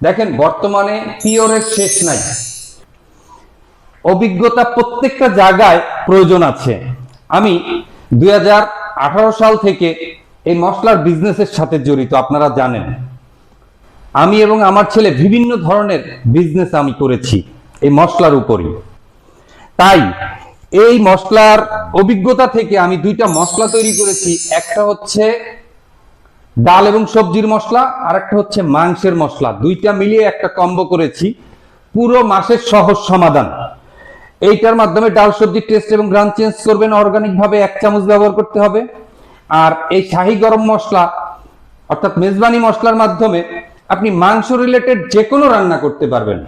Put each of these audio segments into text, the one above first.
দেখেন বর্তমানে পিওরের শেষ নাই, অভিজ্ঞতা প্রত্যেকটা জায়গায় প্রয়োজন আছে। আমি 2018 সাল থেকে এই মশলার বিজনেসের সাথে জড়িত, আপনারা জানেন। আমি এবং আমার ছেলে বিভিন্ন ধরনের বিজনেস আমি করেছি এই মশলার উপরই। তাই এই মশলার অভিজ্ঞতা থেকে আমি দুইটা মশলা তৈরি করেছি, একটা হচ্ছে ডাল এবং সবজির মশলা, আর একটা হচ্ছে মাংসের মশলা। দুইটা মিলিয়ে একটা কম্বো করেছি, পুরো মাসের সহজ সমাধান। এইটার মাধ্যমে ডাল সবজির টেস্ট এবং গ্রান চেঞ্জ করবেন। অর্গানিক ভাবে 1 চামচ ব্যবহার করতে হবে। আর এই শাহী গরম মশলা অর্থাৎ মেজবানি মশলার মাধ্যমে আপনি মাংস রিলেটেড যে কোনো রান্না করতে পারবেন।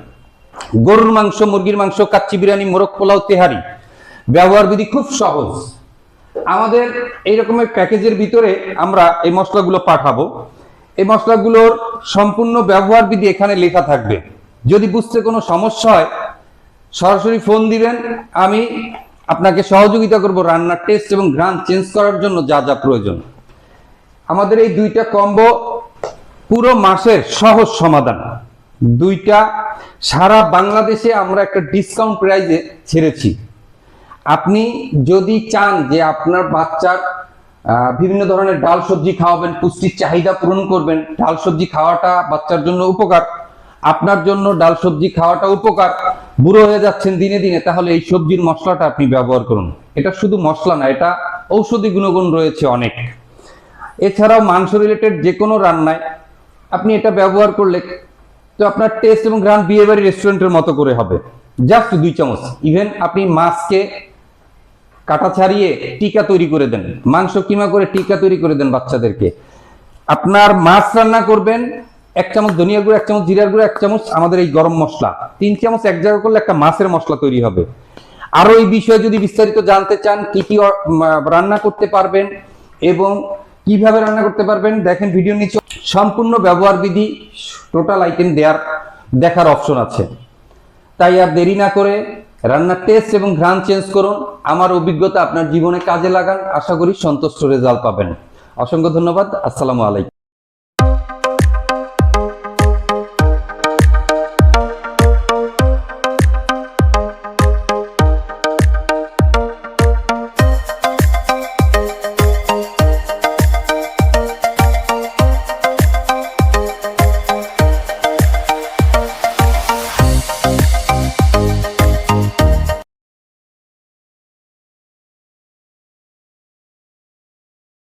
গরুর মাংস, মুরগির মাংস, কাচ্চি বিরিয়ানি, মোরগ পোলাও, তেহারি। ব্যবহার বিধি খুব সহজ। আমাদের এই রকমের প্যাকেজের ভিতরে আমরা এই মশলাগুলো পাঠাবো। এই মশলাগুলোর সম্পূর্ণ ব্যবহার বিধি এখানে লেখা থাকবে। যদি বুঝতে কোনো সমস্যা হয় সরাসরি ফোন দিবেন, আমি আপনাকে সহযোগিতা করব রান্নার টেস্ট এবং গ্রান চেঞ্জ করার জন্য যা যা প্রয়োজন। আমাদের এই দুইটা কম্বো পুরো মাসের সহজ সমাধান। দুইটা সারা বাংলাদেশে আমরা একটা ডিসকাউন্ট প্রাইসে ছেড়েছি। আপনি যদি চান যে আপনার বাচ্চার বিভিন্ন ধরনের ডাল সবজি খাওয়াবেন, পুষ্টির চাহিদা পূরণ করবেন, ডাল সবজি খাওয়াটা বাচ্চার জন্য উপকার, আপনার জন্য ডাল সবজি খাওয়াটা উপকার, বুড়ো হয়ে যাচ্ছেন দিনে দিনে, তাহলে এই সবজির মশলাটা আপনি ব্যবহার করুন। এটা শুধু মশলা না, এটা ঔষধি গুণগুণ রয়েছে অনেক। এছাড়াও মাংস রিলেটেড যে কোনো রান্নায় আপনি এটা ব্যবহার করলে তো আপনার টেস্ট এবং গ্রান বিয়ে বাড়ি রেস্টুরেন্টের মতো করে হবে। জাস্ট 2 চামচ। ইভেন আপনি মাছকে কাটা ছাড়িয়ে টিকা তৈরি করে দেন, মাংস কিমা করে টিকা তৈরি করে দেন বাচ্চাদেরকে। আপনার মাছ রান্না করবেন, 1 চামচ ধনিয়া গুঁড়ো, 1 চামচ জিরার গুঁড়ো, 1 চামচ আমাদের এই গরম মশলা, 3 চামচ এক জায়গা করলে একটা মাছের মশলা তৈরি হবে। আরো এই বিষয়ে যদি বিস্তারিত জানতে চান, কি কি রান্না করতে পারবেন এবং কিভাবে রান্না করতে পারবেন, দেখেন ভিডিও নিচে সম্পূর্ণ ব্যবহার বিধি টোটাল আইটেম দেখার অপশন আছে। তাই আর দেরি না করে রান্নার টেস্ট এবং ঘ্রাণ চেঞ্জ করুন। আমার অভিজ্ঞতা আপনার জীবনে কাজে লাগান, আশা করি সন্তুষ্ট রেজাল্ট পাবেন। অসংখ্য ধন্যবাদ। আসসালামু আলাইকুম।